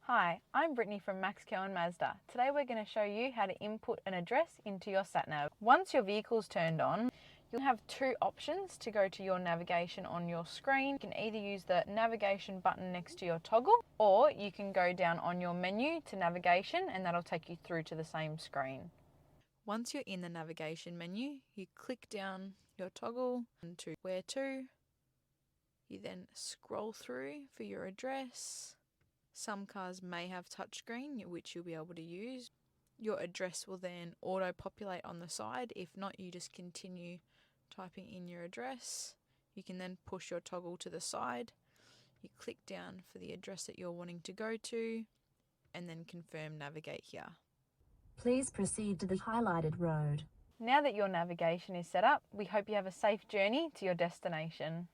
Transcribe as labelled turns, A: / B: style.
A: Hi, I'm Brittany from Kirwan Mazda. Today we're going to show you how to input an address into your sat-nav. Once your vehicle's turned on, you'll have two options to go to your navigation on your screen. You can either use the navigation button next to your toggle, or you can go down on your menu to navigation and that'll take you through to the same screen. Once you're in the navigation menu, you click down your toggle to where to. You then scroll through for your address. Some cars may have touchscreen, which you'll be able to use. Your address will then auto-populate on the side. If not, you just continue typing in your address. You can then push your toggle to the side. You click down for the address that you're wanting to go to, and then confirm navigate here.
B: Please proceed to the highlighted road.
A: Now that your navigation is set up, we hope you have a safe journey to your destination.